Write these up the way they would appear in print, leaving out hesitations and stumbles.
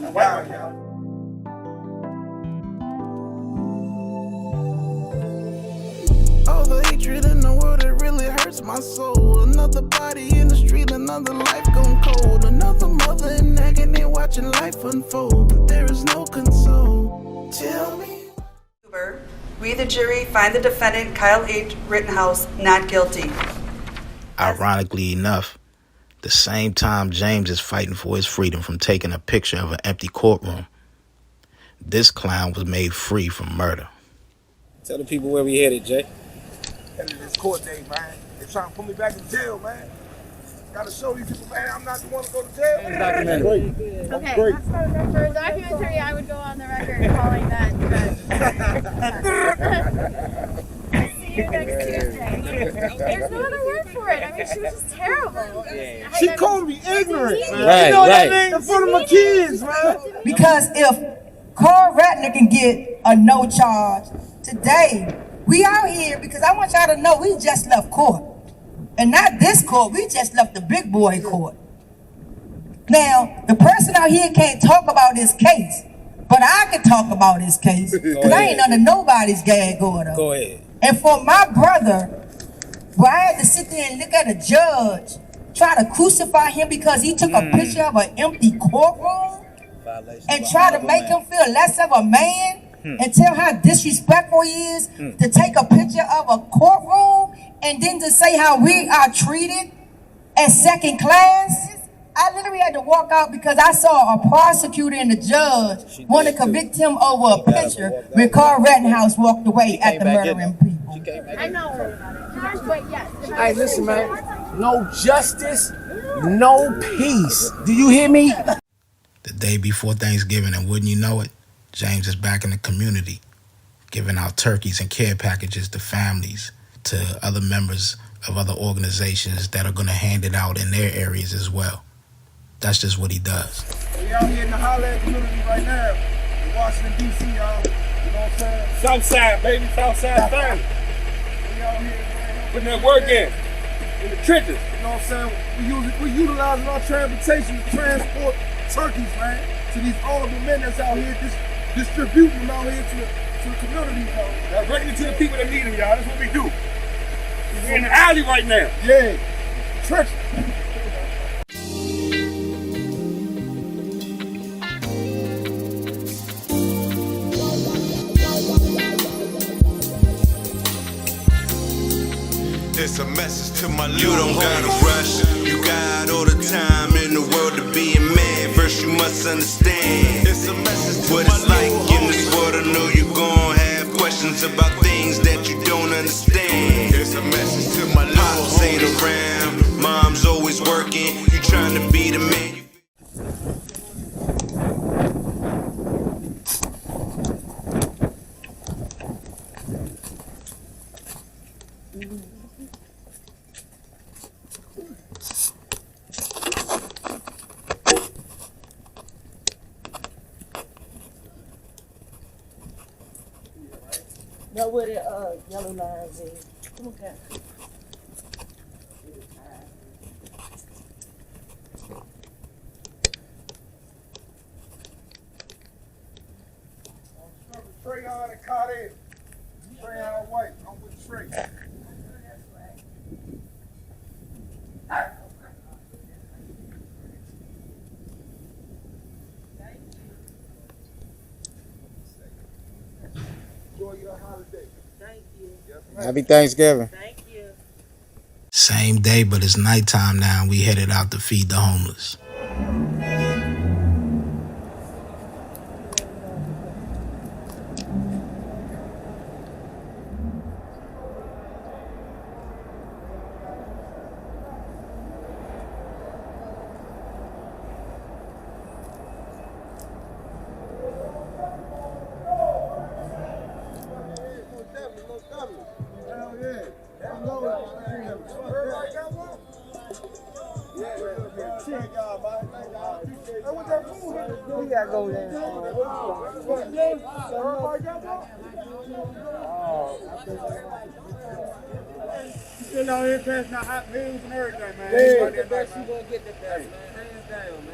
Wow, y'all. All the hatred in the world, it really hurts my soul. Another body in the street, another life gone cold. Another mother in agony watching life unfold. But there is no console. Tell me. We, the jury, find the defendant, Kyle H. Rittenhouse, not guilty. Ironically enough, the same time James is fighting for his freedom from taking a picture of an empty courtroom, this clown was made free from murder. Tell the people where we headed, Jay. Headed this court date, man. They're trying to put me back in jail, man. Gotta show these people, man, I'm not the one to go to jail. Okay, for documentary, I would go on the record calling that. See you next Tuesday. There's no other word for it. I mean, she was just terrible. She called me ignorant, man. Right, you know right. that in front of my kids, man. Because if Carl Ratner can get a no charge today, we out here because I want y'all to know we just left court. And not this court, we just left the big boy court. Now, the person out here can't talk about this case, but I can talk about this case because I ain't under nobody's gag order. Go ahead. And for my brother, where I had to sit there and look at a judge, try to crucify him because he took a picture of an empty courtroom and try to make him feel less of a man and tell how disrespectful he is to take a picture of a courtroom and then to say how we are treated as second class. I literally had to walk out because I saw a prosecutor and a judge want to convict him over a picture when Carl Rittenhouse walked away after murdering people. I'm not worried about it. But yes. Hey, listen, man. No justice, no peace. Do you hear me? The day before Thanksgiving, and wouldn't you know it, James is back in the community, giving out turkeys and care packages to families, to other members of other organizations that are going to hand it out in their areas as well. That's just what he does. We out here in the Highland community right now, in Washington, D.C., y'all. You know what I'm saying? Southside, baby, Southside family. We out here, man. Putting that work in the trenches. You know what I'm saying? We utilizing our transportation to transport turkeys, man, to these honorable men that's out here distributing them out here to the community, y'all. Directly to the people that need them, y'all. That's what we do. We're in the alley right now. Yeah. Church. It's a message to my little. You don't gotta rush. You got all the time in the world to be a man. First you must understand. It's a message to what it's like in this world. I know you're gonna have questions about things that you don't understand. It's a message to my little. Pops ain't around. Mom's always working. You trying to be the man. Know where the yellow lines is. Come on, Cat. Trey on and caught in. Trey on white. I'm with Trey. Enjoy your holiday. Thank you. Happy Thanksgiving. Thank you. Same day, but it's nighttime now, and we headed out to feed the homeless. Still out here passing out hot meals and everything, man. Yeah, the best you gonna get the best, man.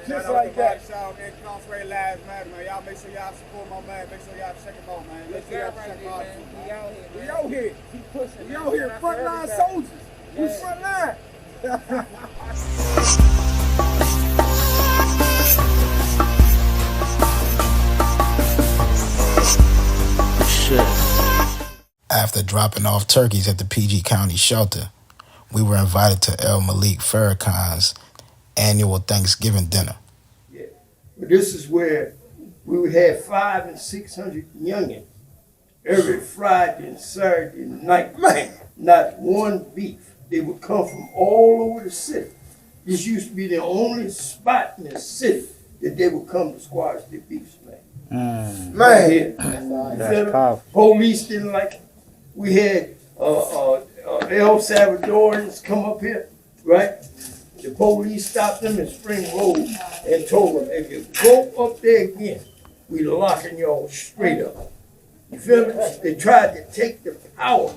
Just like that. Y'all, man, Incarcerated Lives Matter, man. Y'all make sure y'all support my man. Make sure y'all check him out, man. Make sure y'all check him out, too, man. We out here. Keep pushing. We out here, frontline soldiers. We frontline. After dropping off turkeys at the PG County shelter, we were invited to El Malik Farrakhan's annual Thanksgiving dinner. Yeah. But this is where we would have 500 and 600 youngins every Friday and Saturday night. Man, not one beef. They would come from all over the city. This used to be the only spot in the city that they would come to squash their beefs, man. Man, that's powerful. Police didn't like it. We had El Salvadorians come up here, right? The police stopped them in Spring Road and told them, if you go up there again, we locking y'all straight up. You feel me? They tried to take the power.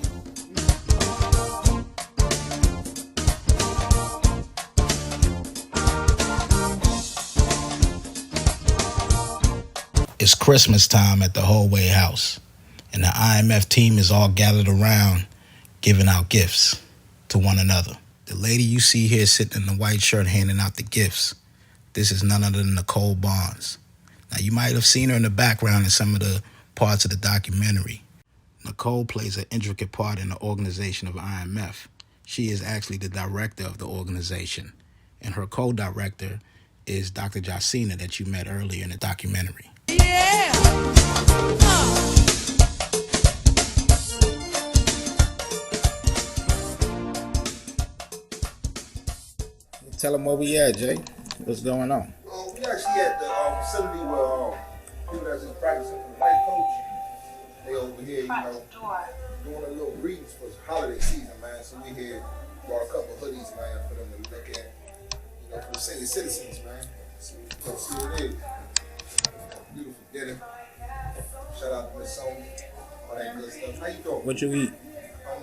It's Christmas time at the Hallway House, and the IMF team is all gathered around giving out gifts to one another. The lady you see here sitting in the white shirt handing out the gifts, this is none other than Nicole Barnes. Now, you might have seen her in the background in some of the parts of the documentary. Nicole plays an intricate part in the organization of IMF. She is actually the director of the organization, and her co-director is Dr. Jacina that you met earlier in the documentary. Yeah. Tell them where we at, Jay. What's going on? We actually at the facility where people that's just practicing for the life coach. They over here, you know, doing a little greetings for holiday season, man. So we here brought a couple of hoodies, man, for them to look at, you know, for the senior citizens, man. So you can see what it is. Beautiful dinner. Shout out to Miss Sonya, all that good stuff. How you doing? What you eat?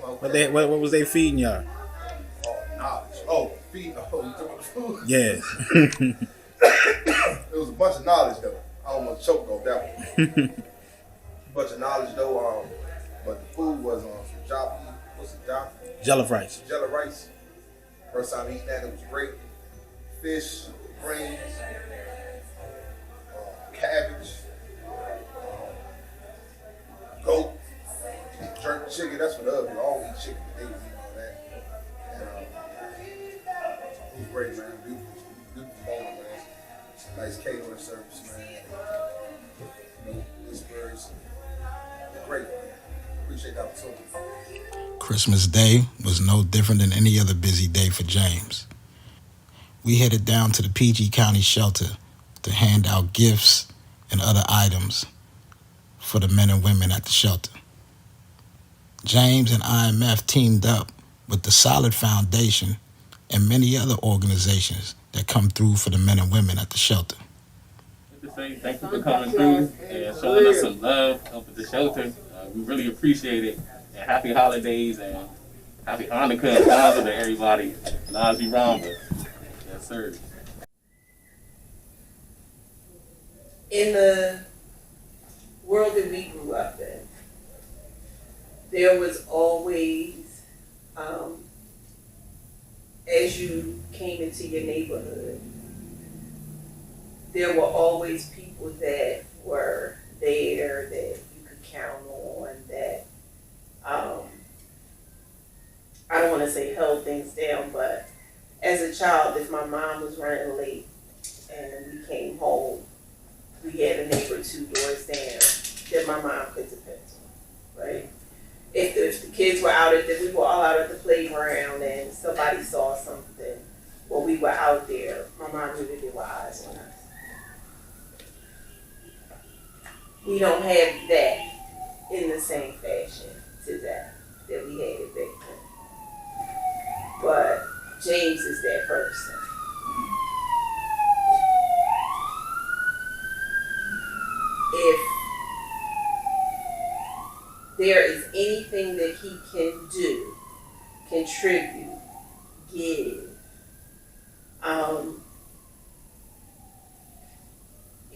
What was they feeding y'all? Oh, knowledge. Oh, feed. Oh, you talking about food? Yeah. It was a bunch of knowledge though. I almost choked off that one. Bunch of knowledge though. But the food was some jop. What's it, jop? Jollof rice. Jollof rice. First time eating that, it was great. Fish, greens, cabbage, goat, jerk chicken. That's what others do. I don't eat chicken, but they was eating all that. And it was great, man. Beautiful moment, man. Nice catering service, man. You know, whispers. Great, man. Appreciate the opportunity. Christmas Day was no different than any other busy day for James. We headed down to the PG County shelter to hand out gifts and other items for the men and women at the shelter. James and IMF teamed up with the Solid Foundation and many other organizations that come through for the men and women at the shelter. Thank you for coming through and showing us some love up at the shelter. We really appreciate it. And happy holidays and happy Hanukkah and Kwanzaa to everybody. Nazi Ramba. Yes, sir. In the world that we grew up in, there was always, as you came into your neighborhood, there were always people that were there that you could count on, that I don't want to say held things down, but as a child, if my mom was running late and we came home, we had a neighbor 2 doors down that my mom could depend on, right? If the kids were out we were all out at the playground and somebody saw something while we were out there, my mom knew that there were eyes on us. We don't have that in the same fashion today that we had it back then. But James is that person. If there is anything that he can do, contribute, give,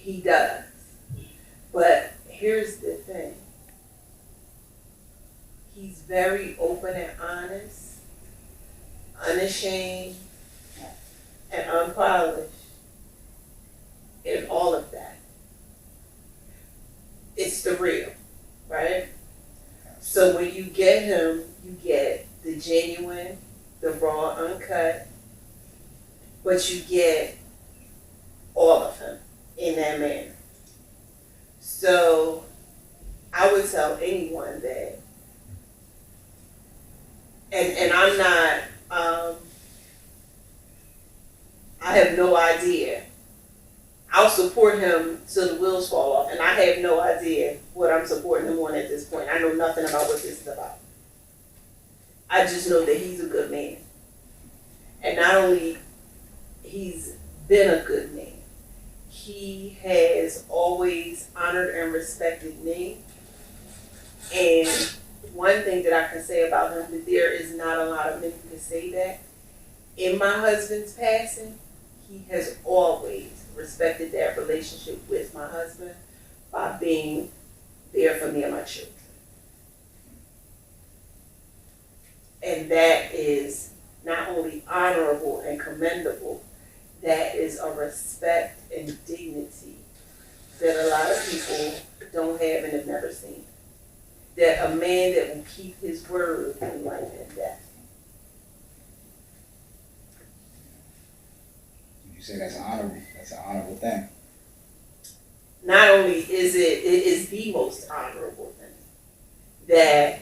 He does. But here's the thing. He's very open and honest, unashamed, and unpolished in all of that. It's the real, right? So when you get him, you get the genuine, the raw, uncut, but you get all of him in that manner. So I would tell anyone that, and I'm not, I have no idea. I'll support him till the wheels fall off, and I have no idea what I'm supporting him on at this point. I know nothing about what this is about. I just know that he's a good man. And not only he's been a good man, he has always honored and respected me. And one thing that I can say about him, that there is not a lot of men who can say that. In my husband's passing, he has always respected that relationship with my husband by being there for me and my children. And that is not only honorable and commendable, that is a respect and dignity that a lot of people don't have and have never seen. That a man that will keep his word in life and death. You say that's honorable. That's an honorable thing. Not only is it is the most honorable thing that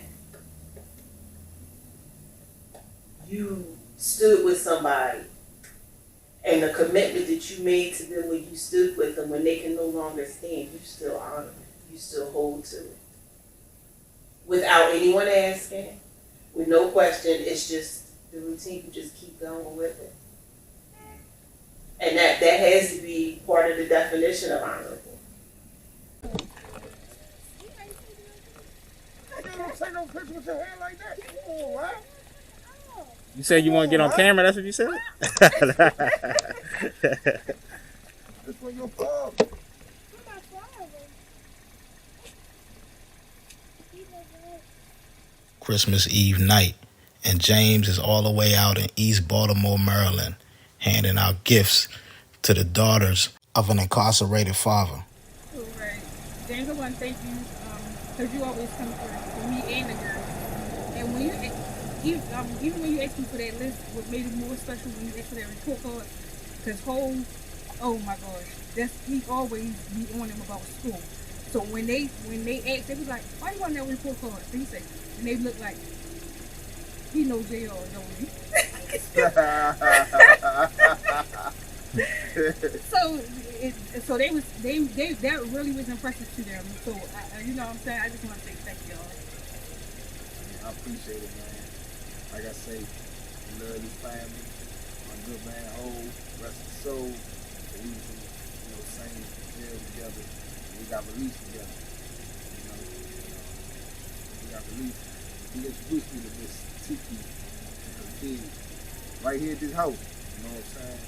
you stood with somebody and the commitment that you made to them when you stood with them, when they can no longer stand, you still honor it. You still hold to it. Without anyone asking, with no question, it's just the routine. You just keep going with it. And that has to be part of the definition of honorable. Take no picture with your hair like that. Oh, right? You said you want to get on camera? That's what you said? This for your father. Christmas Eve night, and James is all the way out in East Baltimore, Maryland, handing out gifts to the daughters of an incarcerated father. Cool, right. James, I want to thank you because you always come through for me and the girls. And when you, even when you asked me for that list, what made it more special when you asked for that report card, because oh my gosh, he always be on them about school. So when they asked, they was like, why you want that report card? So he said, and they look like, he knows JR, don't he? So that really was impressive to them. So you know what I'm saying? I just want to say thank y'all. I appreciate it, man. Like I say, I love this family. My good man, rest his soul. We was in the same jail together. We got released together. We got released. He introduced me to this tiki kid right here at this house. You know what I'm saying?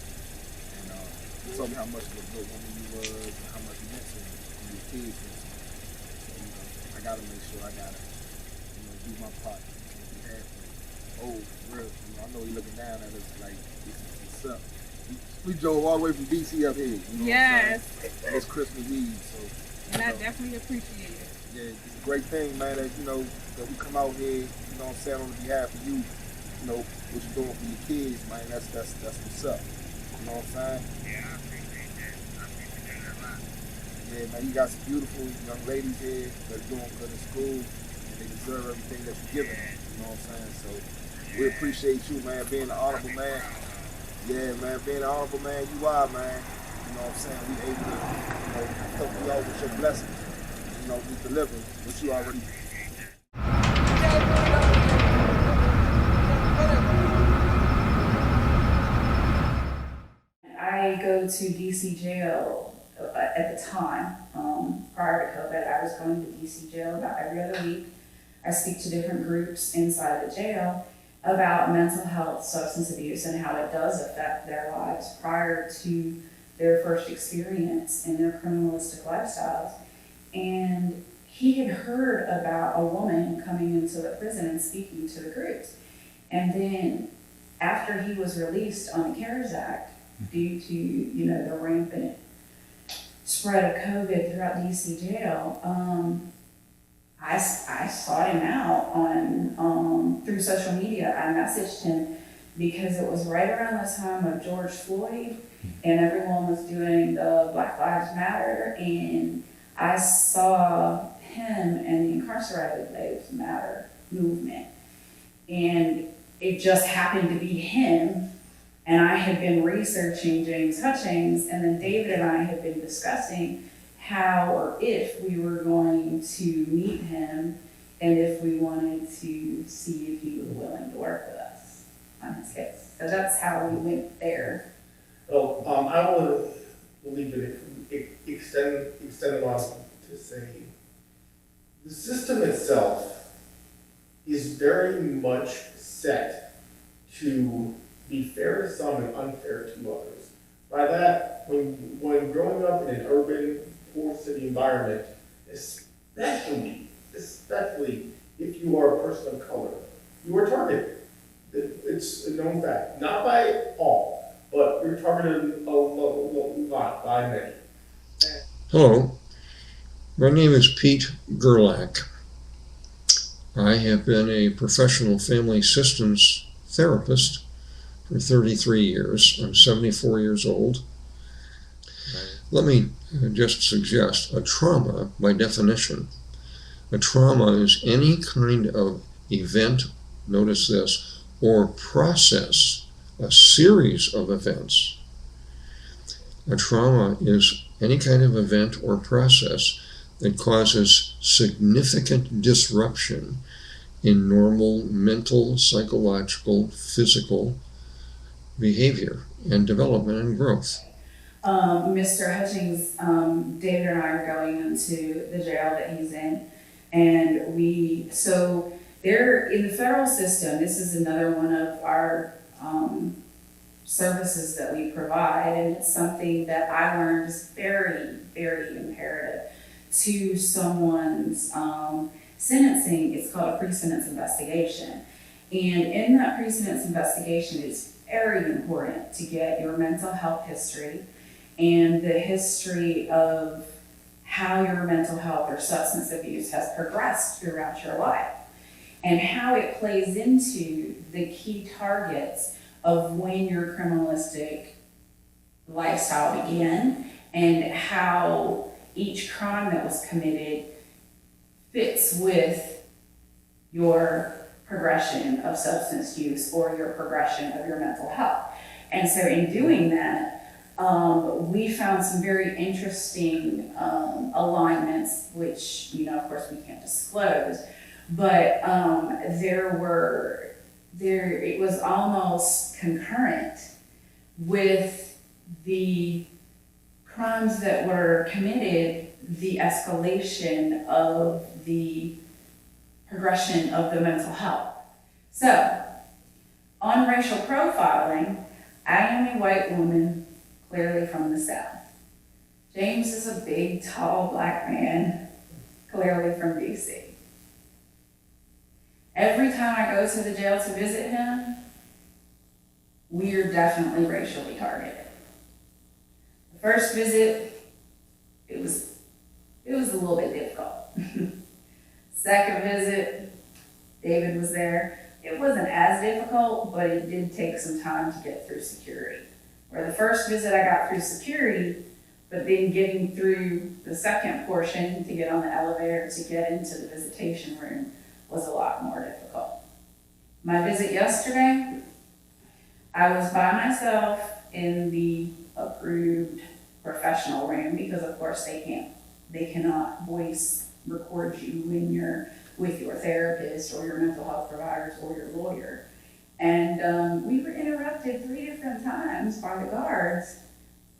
And he told me how much of a good woman you was and how much you meant to me and your kids meant to me. So, I gotta make sure I gotta, do my part and be happy. Real, I know he looking down at us like, what's up? We drove all the way from DC up here. Yes. It's Christmas Eve, so. And I definitely appreciate it. Yeah, it's a great thing, man, that, that we come out here, on behalf of you, what you're doing for your kids, man, that's what's up. You know what I'm saying? Yeah, I appreciate that. I appreciate that a lot. Yeah, man, you got some beautiful young ladies here that's doing good in school, and they deserve everything that you're giving them. You know what I'm saying? So we appreciate you, man, being an honorable man. Yeah, man, being an honorable man, you are, man. You know what I'm saying? We able to, help you out with your blessings. We deliver what you already. I go to DC jail at the time. Prior to COVID, I was going to DC jail about every other week. I speak to different groups inside the jail about mental health, substance abuse, and how it does affect their lives. Prior to their first experience in their criminalistic lifestyles. And he had heard about a woman coming into the prison and speaking to the groups. And then after he was released on the CARES Act, due to, the rampant spread of COVID throughout DC jail, I sought him out on through social media. I messaged him because it was right around the time of George Floyd, and everyone was doing the Black Lives Matter, and I saw him and the Incarcerated Lives Matter movement, and it just happened to be him. And I had been researching James Hutchings, and then David and I had been discussing how or if we were going to meet him, and if we wanted to see if he was willing to work with us on his case. So that's how we went there. Well, I want to leave it, extend it on to say, the system itself is very much set to be fair to some and unfair to others. By that, when growing up in an urban, poor city environment, especially if you are a person of color, you are targeted. It's a known fact. Not by all, but you're targeted a lot by many. Hello, my name is Pete Gerlach. I have been a professional family systems therapist for 33 years. I'm 74 years old. Let me just suggest a trauma, by definition. A trauma is any kind of event, notice this, or process, a series of events. A trauma is any kind of event or process that causes significant disruption in normal mental, psychological, physical behavior and development and growth. Mr. Hutchings, David and I are going into the jail that he's in, and so there in the federal system, this is another one of our services that we provide, and it's something that I learned is very, very imperative to someone's sentencing. It's called a pre-sentence investigation, and in that pre-sentence investigation, it's very important to get your mental health history and the history of how your mental health or substance abuse has progressed throughout your life, and how it plays into the key targets of when your criminalistic lifestyle began, and how each crime that was committed fits with your progression of substance use or your progression of your mental health. And so in doing that, we found some very interesting alignments, which, of course we can't disclose, but it was almost concurrent with the crimes that were committed, the escalation of the progression of the mental health. So, on racial profiling, I am a white woman, clearly from the South. James is a big, tall, black man, clearly from DC. Every time I go to the jail to visit him, we are definitely racially targeted. The first visit, it was a little bit difficult. Second visit, David was there. It wasn't as difficult, but it did take some time to get through security. Where the first visit I got through security, but then getting through the second portion to get on the elevator to get into the visitation room was a lot more difficult. My visit yesterday, I was by myself in the approved professional room because of course they cannot voice record you when you're with your therapist or your mental health providers or your lawyer. And we were interrupted 3 different times by the guards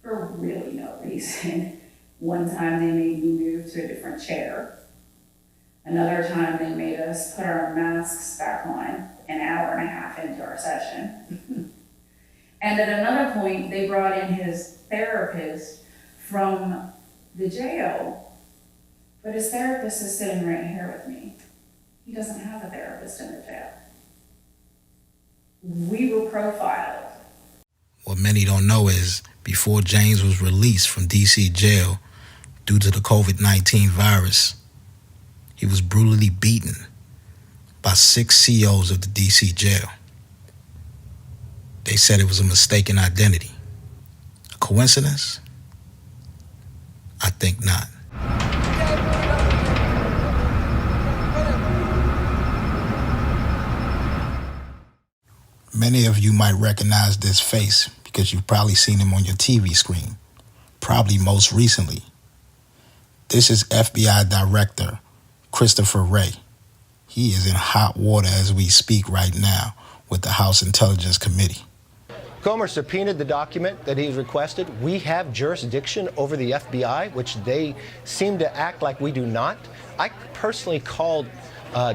for really no reason. One time they made me move to a different chair. Another time they made us put our masks back on an hour and a half into our session. And at another point, they brought in his therapist from the jail, but his therapist is sitting right here with me. He doesn't have a therapist in the jail. We were profiled. What many don't know is, before James was released from D.C. jail due to the COVID-19 virus, he was brutally beaten by 6 COs of the D.C. jail. They said it was a mistaken identity. A coincidence? I think not. Many of you might recognize this face because you've probably seen him on your TV screen, probably most recently. This is FBI Director Christopher Wray. He is in hot water as we speak right now with the House Intelligence Committee. Comer subpoenaed the document that he's requested. We have jurisdiction over the FBI, which they seem to act like we do not. I personally called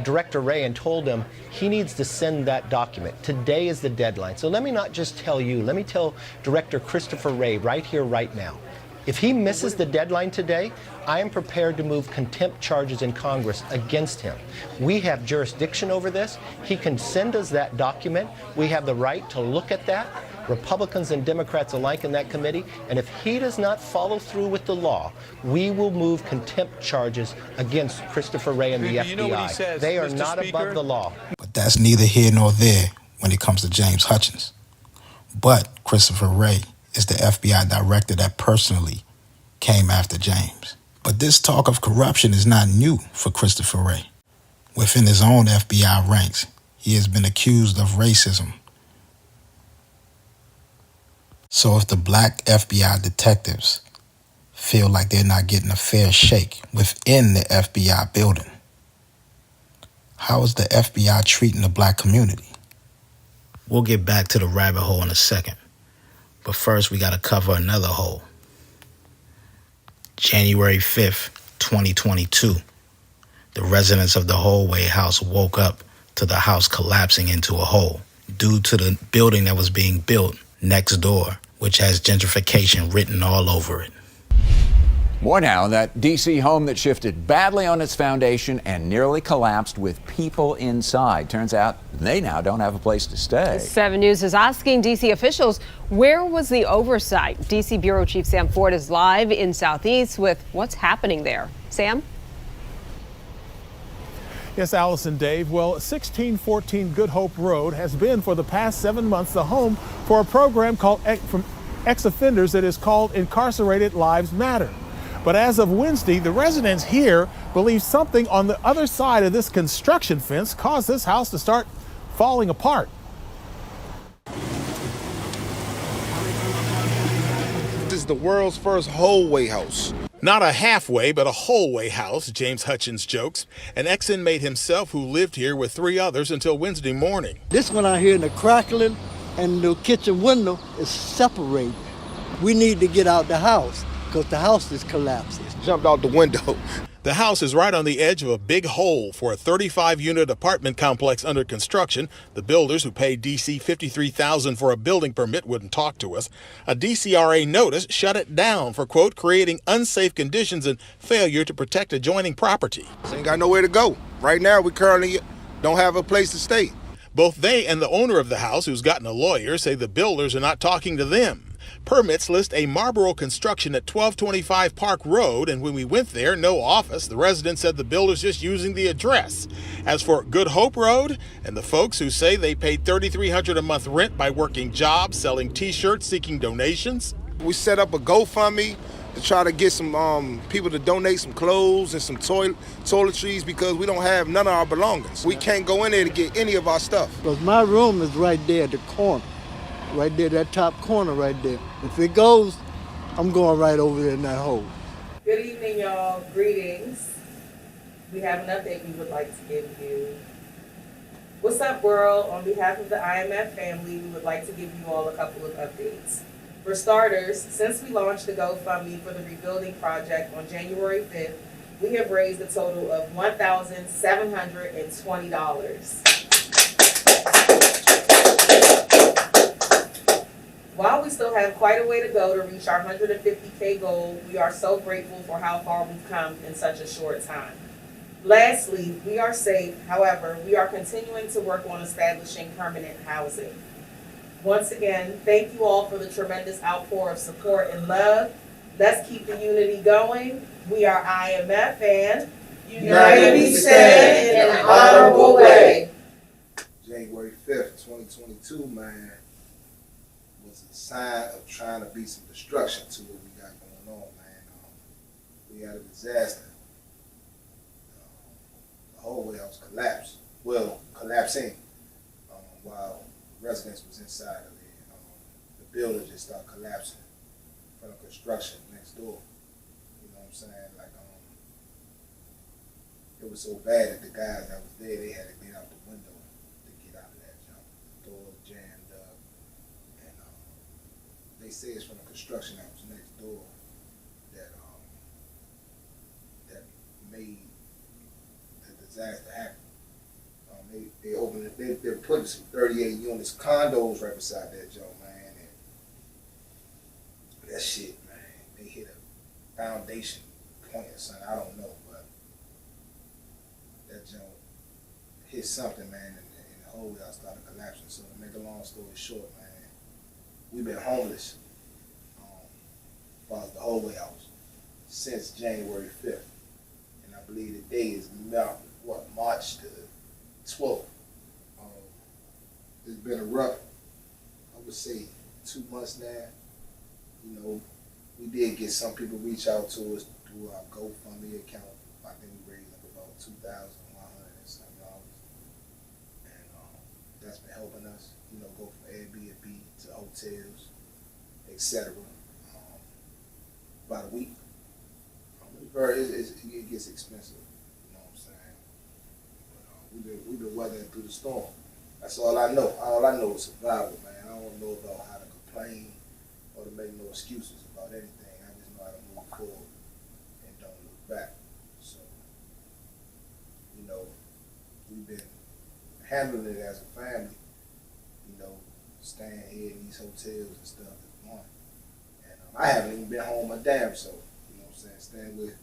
Director Wray and told him he needs to send that document. Today is the deadline. So let me not just tell you, let me tell Director Christopher Wray right here, right now. If he misses the deadline today, I am prepared to move contempt charges in Congress against him. We have jurisdiction over this. He can send us that document. We have the right to look at that, Republicans and Democrats alike in that committee. And if he does not follow through with the law, we will move contempt charges against Christopher Wray and the FBI. You know what he says, they are not above the law. But that's neither here nor there when it comes to James Hutchings. But Christopher Wray is the FBI director that personally came after James. But this talk of corruption is not new for Christopher Wray. Within his own FBI ranks, he has been accused of racism. So if the black FBI detectives feel like they're not getting a fair shake within the FBI building, how is the FBI treating the black community? We'll get back to the rabbit hole in a second. But first, we got to cover another hole. January 5th, 2022, the residents of the Holloway house woke up to the house collapsing into a hole due to the building that was being built next door, which has gentrification written all over it. More now, that D.C. home that shifted badly on its foundation and nearly collapsed with people inside. Turns out they now don't have a place to stay. 7 News is asking D.C. officials, where was the oversight? D.C. Bureau Chief Sam Ford is live in Southeast with what's happening there. Sam? Yes, Allison, Dave. Well, 1614 Good Hope Road has been for the past 7 months the home for a program called from ex-offenders that is called Incarcerated Lives Matter. But as of Wednesday, the residents here believe something on the other side of this construction fence caused this house to start falling apart. This is the world's first Holloway house. Not a halfway, but a wholeway house, James Hutchings jokes. An ex-inmate himself who lived here with 3 others until Wednesday morning. This one out here in the crackling and the kitchen window is separated. We need to get out the house because the house is collapsing. Jumped out the window. The house is right on the edge of a big hole for a 35-unit apartment complex under construction. The builders, who paid D.C. $53,000 for a building permit, wouldn't talk to us. A DCRA notice shut it down for, quote, creating unsafe conditions and failure to protect adjoining property. So ain't got nowhere to go. Right now, we currently don't have a place to stay. Both they and the owner of the house, who's gotten a lawyer, say the builders are not talking to them. Permits list a Marlboro construction at 1225 Park Road, and when we went there, no office. The resident said the builder's just using the address. As for Good Hope Road, and the folks who say they paid $3,300 a month rent by working jobs, selling T-shirts, seeking donations. We set up a GoFundMe to try to get some people to donate some clothes and some toiletries because we don't have none of our belongings. We can't go in there to get any of our stuff. Because my room is right there at the corner. Right there, that top corner right there. If it goes, I'm going right over there in that hole. Good evening, y'all. Greetings. We have an update we would like to give you. What's up, world? On behalf of the IMF family, we would like to give you all a couple of updates. For starters, since we launched the GoFundMe for the rebuilding project on January 5th, we have raised a total of $1,720. While we still have quite a way to go to reach our 150K goal, we are so grateful for how far we've come in such a short time. Lastly, we are safe. However, we are continuing to work on establishing permanent housing. Once again, thank you all for the tremendous outpour of support and love. Let's keep the unity going. We are IMF and United we stand in an honorable way. January 5th, 2022, man, was a sign of trying to be some destruction to what we got going on, man. We had a disaster. The whole warehouse collapsed. Well, collapsing while residents was inside of it. The building just started collapsing from the construction next door. You know what I'm saying? Like, it was so bad that the guys that was there, they had to get out the window to get out of that jump. The doors jammed up, and they say it's from the construction that was next door that that made the disaster happen. They opened it. They're putting some 38 units, condos right beside that jump, man. And that shit, man. They hit a foundation point or something. I don't know, but that jump hit something, man, and the whole house started collapsing. So to make a long story short, man, we've been homeless for the whole way house since January 5th, and I believe the day is March the 12th. It's been a rough, I would say, 2 months now. You know, we did get some people reach out to us through our GoFundMe account. I think we raised up about $2,100 and something. And that's been helping us, you know, go from Airbnb to hotels, etc. About a week. It gets expensive, you know what I'm saying? But we've been weathering through the storm. That's all I know. All I know is survival, man. I don't know about how to complain or to make no excuses about anything. I just know how to move forward and don't look back. So, you know, we've been handling it as a family, you know, staying here in these hotels and stuff this morning. And I haven't even been home a damn soul, you know what I'm saying? Staying with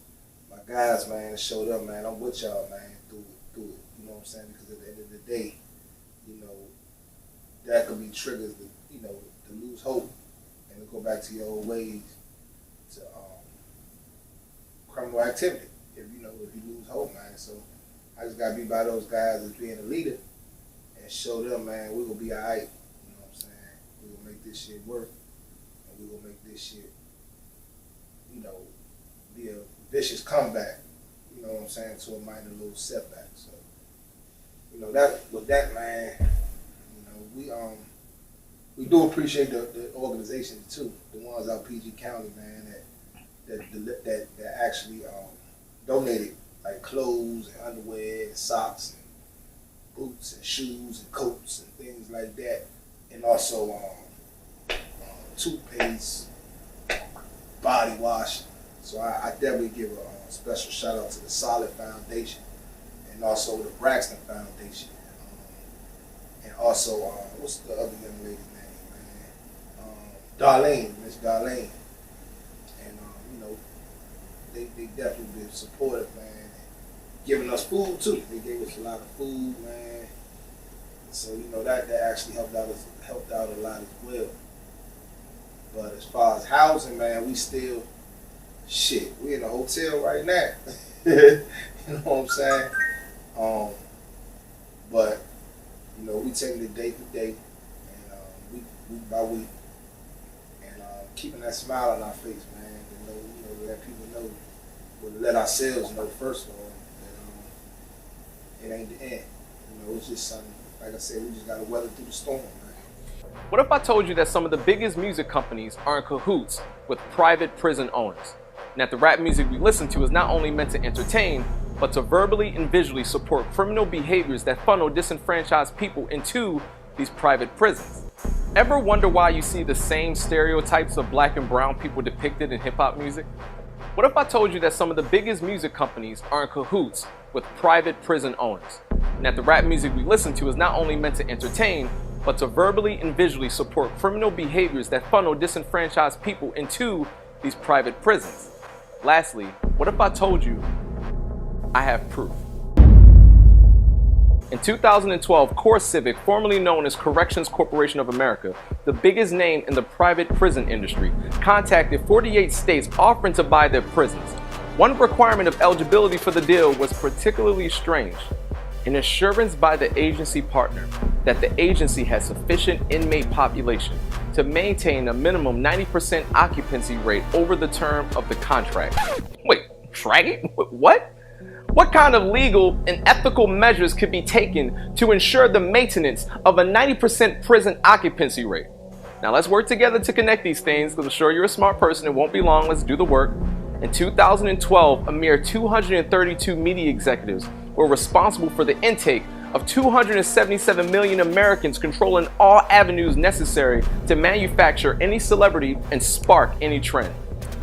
my guys, man, that showed up, man. I'm with y'all, man, through it, you know what I'm saying? Because at the end of the day, you know, that could be triggers to, you know, to lose hope and to go back to your old ways, to criminal activity. If you lose hope, man. So I just gotta be by those guys as being a leader and show them, man, we're gonna be all right. You know what I'm saying? We're gonna make this shit work, and we're gonna make this shit, you know, be a vicious comeback. You know what I'm saying? To a minor little setback. So, you know, that man, you know, we do appreciate the organizations too, the ones out PG County, man, that actually donated like clothes and underwear and socks and boots and shoes and coats and things like that, and also toothpaste, body wash. So I definitely give a special shout out to the Solid Foundation and also the Braxton Foundation. And also, what's the other young lady's name, man? Darlene, Miss Darlene. And, you know, they definitely been supportive, man. And giving us food, too. They gave us a lot of food, man. And so, you know, that actually helped out a lot as well. But as far as housing, man, we still, we in a hotel right now. You know what I'm saying? But, you know, we taking it day for day and week by week, and keeping that smile on our face, man. To let people know, or let ourselves know first of all that it ain't the end. You know, it's just something. Like I said, we just gotta weather through the storm, man. What if I told you that some of the biggest music companies are in cahoots with private prison owners, and that the rap music we listen to is not only meant to entertain, but to verbally and visually support criminal behaviors that funnel disenfranchised people into these private prisons? Ever wonder why you see the same stereotypes of black and brown people depicted in hip-hop music? What if I told you that some of the biggest music companies are in cahoots with private prison owners, and that the rap music we listen to is not only meant to entertain, but to verbally and visually support criminal behaviors that funnel disenfranchised people into these private prisons. Lastly, what if I told you I have proof? In 2012, CoreCivic, formerly known as Corrections Corporation of America, the biggest name in the private prison industry, contacted 48 states offering to buy their prisons. One requirement of eligibility for the deal was particularly strange: an assurance by the agency partner that the agency has sufficient inmate population to maintain a minimum 90% occupancy rate over the term of the contract. Wait, right? What? What kind of legal and ethical measures could be taken to ensure the maintenance of a 90% prison occupancy rate? Now let's work together to connect these things, because I'm sure you're a smart person. It won't be long. Let's do the work. In 2012, a mere 232 media executives were responsible for the intake of 277 million Americans, controlling all avenues necessary to manufacture any celebrity and spark any trend.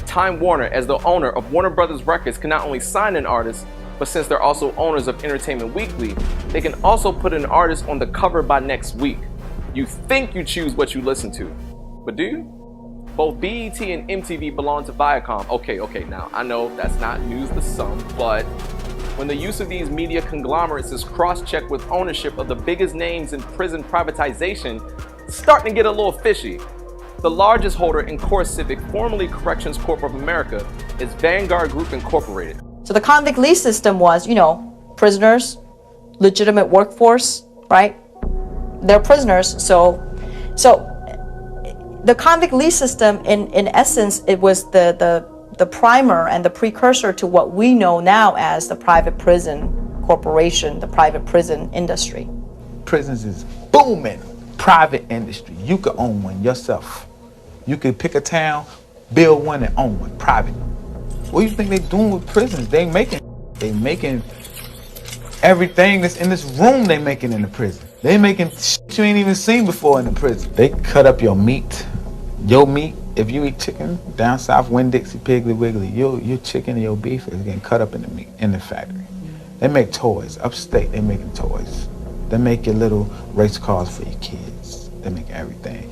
Time Warner, as the owner of Warner Brothers Records, can not only sign an artist, but since they're also owners of Entertainment Weekly, they can also put an artist on the cover by next week. You think you choose what you listen to, but do you? Both BET and MTV belong to Viacom. Okay, now I know that's not news to some, but when the use of these media conglomerates is cross-checked with ownership of the biggest names in prison privatization, it's starting to get a little fishy. The largest holder in CoreCivic, formerly Corrections Corp of America, is Vanguard Group Incorporated. So the convict lease system was, prisoners, legitimate workforce, right? They're prisoners, so the convict lease system, in essence, it was the primer and the precursor to what we know now as the private prison corporation, the private prison industry. Prisons is booming. Private industry. You could own one yourself. You could pick a town, build one, and own one. Private. What do you think they're doing with prisons? They making everything that's in this room. They making in the prison. They making shit you ain't even seen before in the prison. They cut up your meat. Your meat. If you eat chicken down south, Winn-Dixie, Piggly Wiggly, your chicken and your beef is getting cut up in the meat in the factory. They make toys. Upstate, they making toys. They make your little race cars for your kids. They make everything.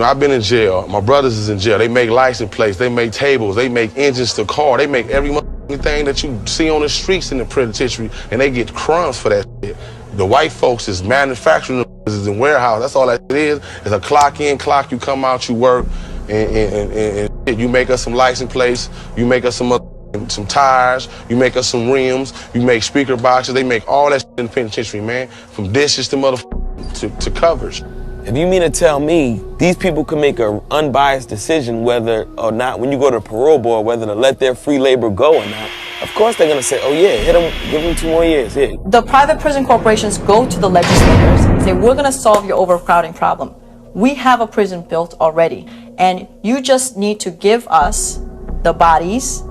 I've been in jail. My brothers is in jail. They make license plates. They make tables. They make engines to car. They make every thing that you see on the streets in the penitentiary, and they get crumbs for that shit. The white folks is manufacturing is in warehouse. That's all that it is. It's a clock in, clock you come out, you work, and you make us some license plates. You make us some tires, you make us some rims, you make speaker boxes. They make all that shit in the penitentiary, man. From dishes to covers. If you mean to tell me these people can make an unbiased decision whether or not, when you go to the parole board, whether to let their free labor go or not, of course they're going to say, oh yeah, hit them, give them 2 more years, here. The private prison corporations go to the legislators and say, we're going to solve your overcrowding problem. We have a prison built already, and you just need to give us the bodies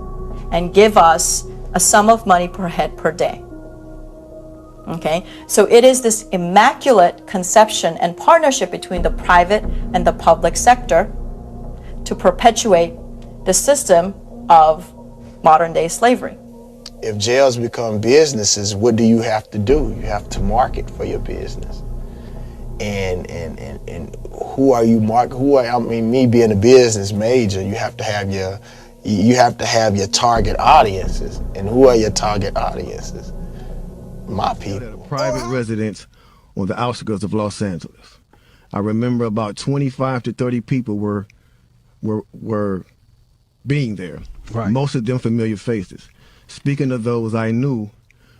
and give us a sum of money per head per day. Okay, so it is this immaculate conception and partnership between the private and the public sector to perpetuate the system of modern day slavery. If jails become businesses, what do you have to do? You have to market for your business. And who are you me being a business major, you have to have your target audiences. And who are your target audiences? My people. Private residence on the outskirts of Los Angeles. I remember about 25 to 30 people were being there. Right. Most of them familiar faces. Speaking of those I knew,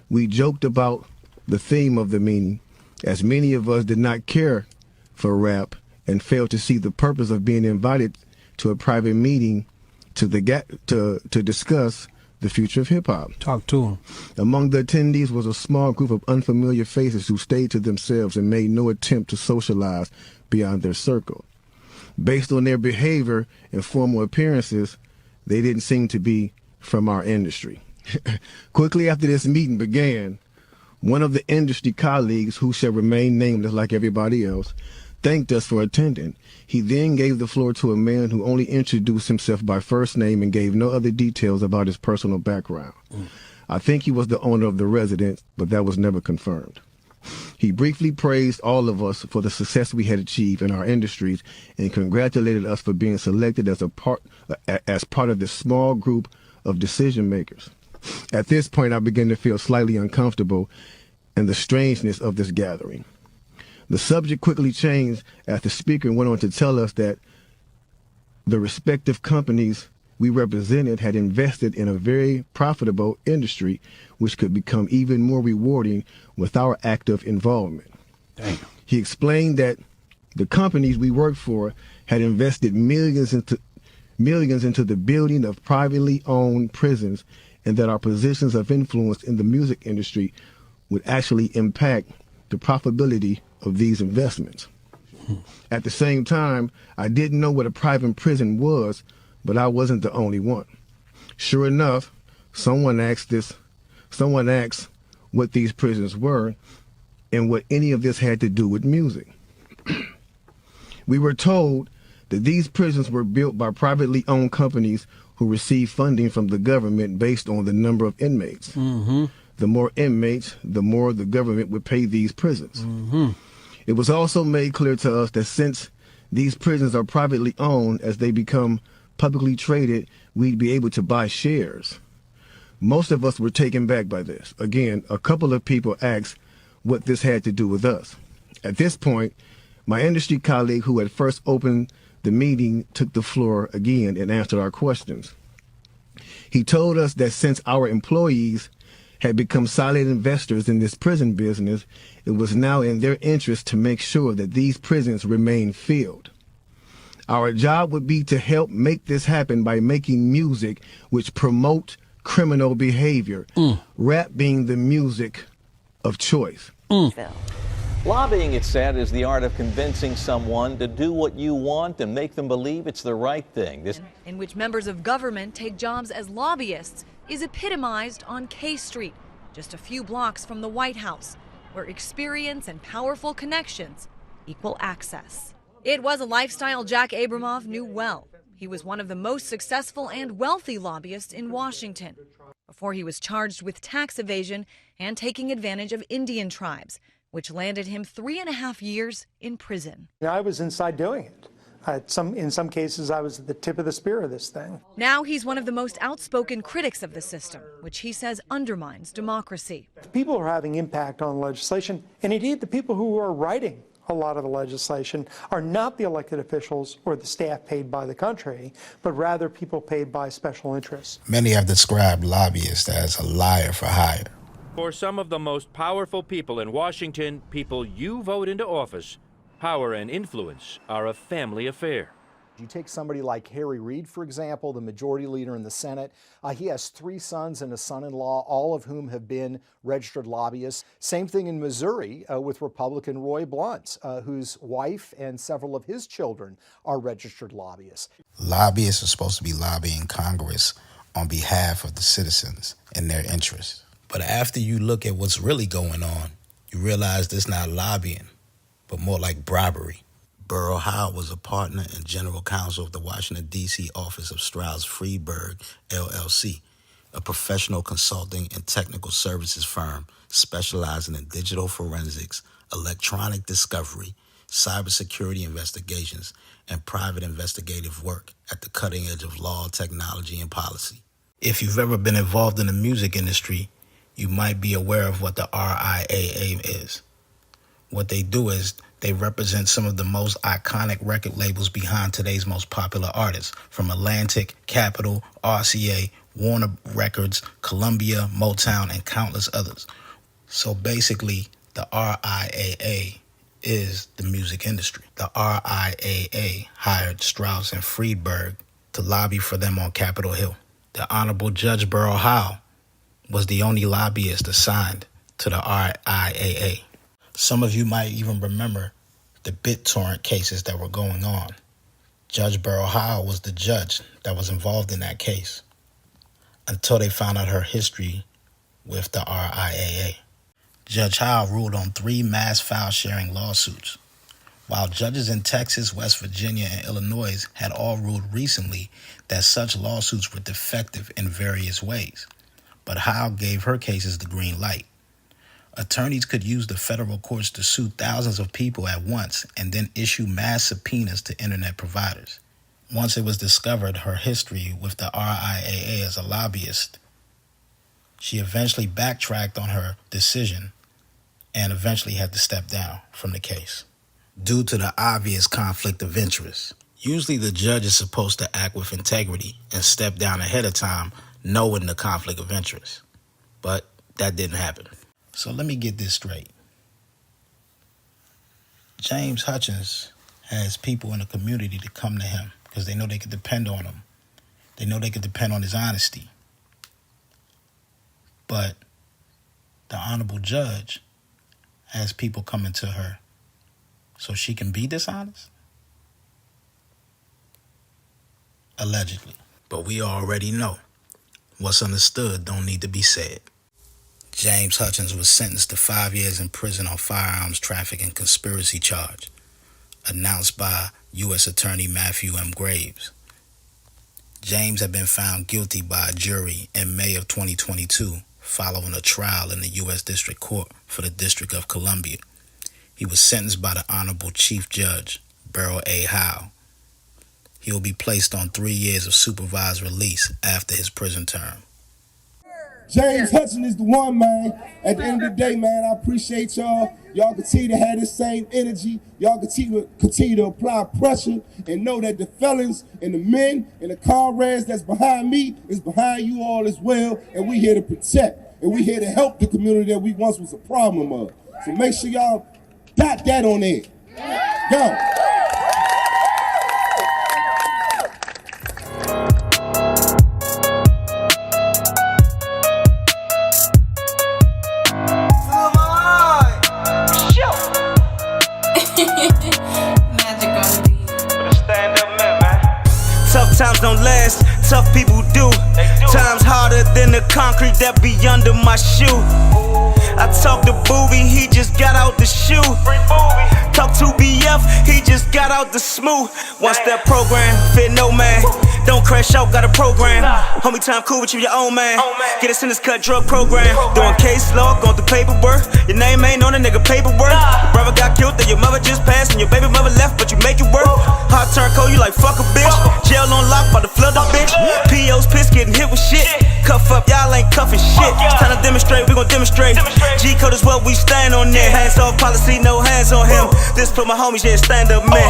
we joked about the theme of the meeting, as many of us did not care for rap and failed to see the purpose of being invited to a private meeting to discuss the future of hip-hop. Talk to them. Among the attendees was a small group of unfamiliar faces who stayed to themselves and made no attempt to socialize beyond their circle. Based on their behavior and formal appearances, they didn't seem to be from our industry. Quickly after this meeting began, one of the industry colleagues, who shall remain nameless like everybody else, thanked us for attending. He then gave the floor to a man who only introduced himself by first name and gave no other details about his personal background. I think he was the owner of the residence, but that was never confirmed. He briefly praised all of us for the success we had achieved in our industries and congratulated us for being selected as part of this small group of decision makers. At this point, I began to feel slightly uncomfortable in the strangeness of this gathering. The subject quickly changed as the speaker went on to tell us that the respective companies we represented had invested in a very profitable industry, which could become even more rewarding with our active involvement. Damn. He explained that the companies we worked for had invested millions into the building of privately owned prisons, and that our positions of influence in the music industry would actually impact the profitability of these investments. At the same time, I didn't know what a private prison was, but I wasn't the only one. Sure enough, someone asked what these prisons were and what any of this had to do with music. We were told that these prisons were built by privately owned companies who received funding from the government based on the number of inmates. Mm-hmm. The more inmates, the more the government would pay these prisons. Mm-hmm. It was also made clear to us that since these prisons are privately owned, as they become publicly traded, we'd be able to buy shares. Most of us were taken back by this. Again, a couple of people asked what this had to do with us. At this point, my industry colleague who had first opened the meeting took the floor again and answered our questions. He told us that since our employees had become silent investors in this prison business, it was now in their interest to make sure that these prisons remain filled. Our job would be to help make this happen by making music which promote criminal behavior, rap being the music of choice. Lobbying, it's said, is the art of convincing someone to do what you want and make them believe it's the right thing. In which members of government take jobs as lobbyists is epitomized on K Street, just a few blocks from the White House, where experience and powerful connections equal access. It was a lifestyle Jack Abramoff knew well. He was one of the most successful and wealthy lobbyists in Washington before he was charged with tax evasion and taking advantage of Indian tribes, which landed him 3.5 years in prison. I was inside doing it. In some cases, I was at the tip of the spear of this thing. Now he's one of the most outspoken critics of the system, which he says undermines democracy. The people who are having impact on legislation, and indeed the people who are writing a lot of the legislation, are not the elected officials or the staff paid by the country, but rather people paid by special interests. Many have described lobbyists as a liar for hire. For some of the most powerful people in Washington, people you vote into office, power and influence are a family affair. You take somebody like Harry Reid, for example, the majority leader in the Senate. He has 3 sons and a son-in-law, all of whom have been registered lobbyists. Same thing in Missouri with Republican Roy Blunt, whose wife and several of his children are registered lobbyists. Lobbyists are supposed to be lobbying Congress on behalf of the citizens and their interests. But after you look at what's really going on, you realize this not lobbying, but more like bribery. Burl Howe was a partner and general counsel of the Washington, D.C. office of Strauss Friedberg, LLC, a professional consulting and technical services firm specializing in digital forensics, electronic discovery, cybersecurity investigations, and private investigative work at the cutting edge of law, technology, and policy. If you've ever been involved in the music industry, you might be aware of what the RIAA is. What they do is they represent some of the most iconic record labels behind today's most popular artists, from Atlantic, Capitol, RCA, Warner Records, Columbia, Motown, and countless others. So basically, the RIAA is the music industry. The RIAA hired Strauss and Friedberg to lobby for them on Capitol Hill. The Honorable Judge Burl Howe was the only lobbyist assigned to the RIAA. Some of you might even remember the BitTorrent cases that were going on. Judge Burl Howe was the judge that was involved in that case until they found out her history with the RIAA. Judge Howe ruled on 3 mass file sharing lawsuits, while judges in Texas, West Virginia, and Illinois had all ruled recently that such lawsuits were defective in various ways. But Howe gave her cases the green light. Attorneys could use the federal courts to sue thousands of people at once and then issue mass subpoenas to internet providers. Once it was discovered her history with the RIAA as a lobbyist, she eventually backtracked on her decision and eventually had to step down from the case due to the obvious conflict of interest. Usually the judge is supposed to act with integrity and step down ahead of time knowing the conflict of interest. But that didn't happen. So let me get this straight. James Hutchings has people in the community to come to him because they know they can depend on him. They know they can depend on his honesty. But the honorable judge has people coming to her so she can be dishonest? Allegedly. But we already know what's understood don't need to be said. James Hutchings was sentenced to 5 years in prison on firearms trafficking conspiracy charge, announced by U.S. Attorney Matthew M. Graves. James had been found guilty by a jury in May of 2022 following a trial in the U.S. District Court for the District of Columbia. He was sentenced by the Honorable Chief Judge, Beryl A. Howe. He will be placed on 3 years of supervised release after his prison term. James Hutchings is the one, man. At the end of the day, man, I appreciate y'all. Y'all continue to have this same energy. Y'all continue to apply pressure and know that the felons and the men and the comrades that's behind me is behind you all as well. And we here to protect. And we here to help the community that we once was a problem of. So make sure y'all got that on there. Go. Tough times don't last, tough people do. Times harder than the concrete that be under my shoe. I talk to Booby, he just got out the shoe. Talk to BF, he just got out the smooth. One step program, fit no man. Don't crash out, got a program. Homie time cool with you, your own man. Get a sentence cut drug program. Doing case law, going through paperwork. Your name ain't on a nigga paperwork. Brother got killed, then your mother just passed, and your baby mother left, but you make it work. Hot turn cold, you like fuck a bitch. Jail on lock, about to flood the bitch. PO's pissed, getting hit with shit. Cuff up, y'all ain't cuffing shit. It's time to demonstrate, we gon' demonstrate. G code is what we stand on there. Hands off policy, no hands on him. This for my homies, yeah, stand up, man.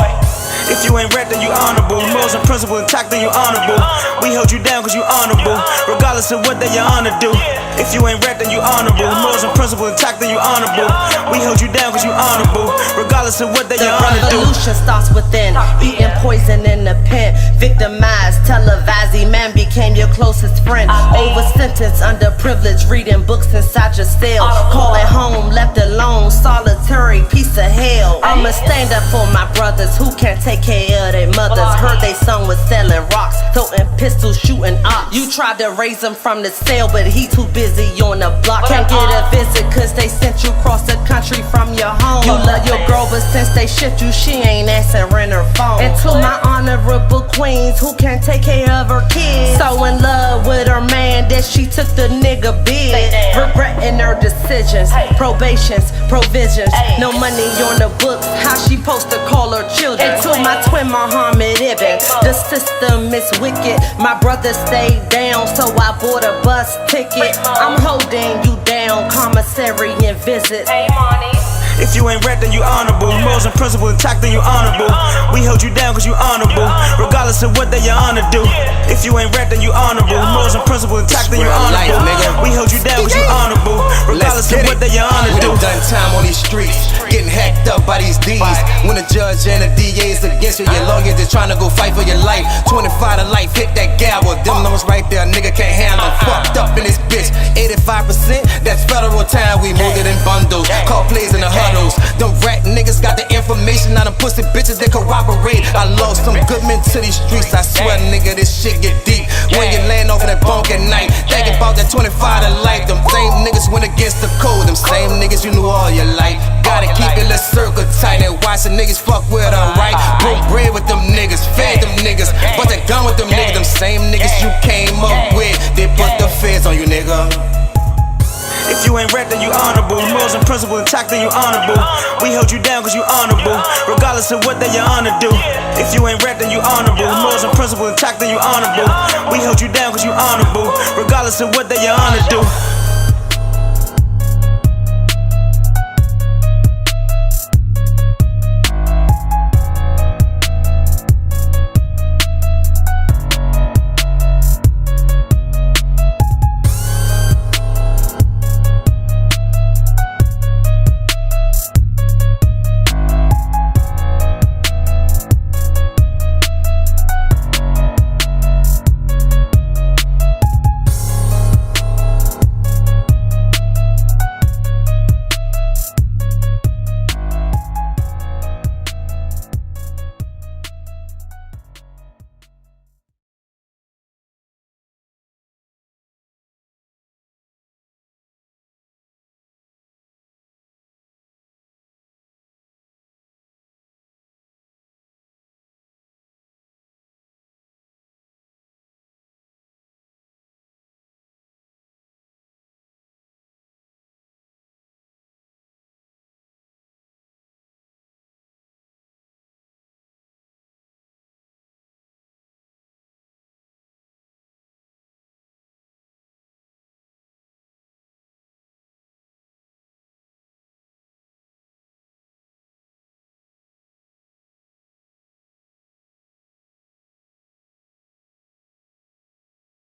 If you ain't rap, then you honorable. Morals and principles intact, then you honorable. We hold you down cause you honorable, regardless of what they your honor do. If you ain't rap, then you honorable. Morals and principles intact, then you honorable. We hold you down cause you honorable, regardless of what they your honor do. The revolution starts within, eating poison in the pen. Victimized, televised, man became your closest friend. Over sentence, underprivileged, reading books inside your cell. Calling home, left alone, solitary piece of hell. I'ma stand up for my brothers who can't take care of their mothers. Heard they son was selling rocks, toting pistols, shooting ops. You tried to raise him from the cell, but he too busy on the block. Can't get a visit cause they sent you across the country from your home. You love your girl, but since they shipped you, she ain't answering her phone. And to my honorable queens who can't take care of her kids, so in love with her man that she took the nigga bid. Regretting her decisions, probations, provisions. No money on the books, how she supposed to call her children? And to my twin Muhammad Ibn, the system is wicked. My brother stayed down, so I bought a bus ticket. I'm holding you down, commissary and visits. If you ain't rap, then you honorable. Morals and principles intact, then you honorable. We hold you down cause you honorable, regardless of what they your honor do. If you ain't rap, then you honorable. Morals and principles intact, then you honorable. We hold you down cause you honorable, regardless of what they your honor do. We done time on these streets, getting hacked up by these D's. When the judge and the DA is against you, your lawyers just trying to go fight for your life. 25 to life, hit that gavel. Them numbers right there, nigga can't handle. Fucked up in this bitch. 85%, that's federal time. We moved it in bundles. Call plays in the huddles. Them rat niggas got the information on them pussy bitches that cooperate. I lost some good men to these streets. I swear, nigga, this shit get deep. When you land off in that bunk at night, thinking about that 25 to life. Them same niggas went against the code. Them same niggas you knew all your life. Gotta keep it the circle tight and watch the niggas fuck with them, right? Broke bread with them niggas, fed them niggas, but the gun with them niggas. Them same niggas you came up with, they put the feds on you, nigga. If If you ain't rap, then you honorable. Morals and principles intact, then you honorable. We held you down cause you honorable, regardless of what they your honor do. If you ain't rap, then you honorable. Morals and principles intact, then you honorable. We held you down cause you honorable, regardless of what they your honor do.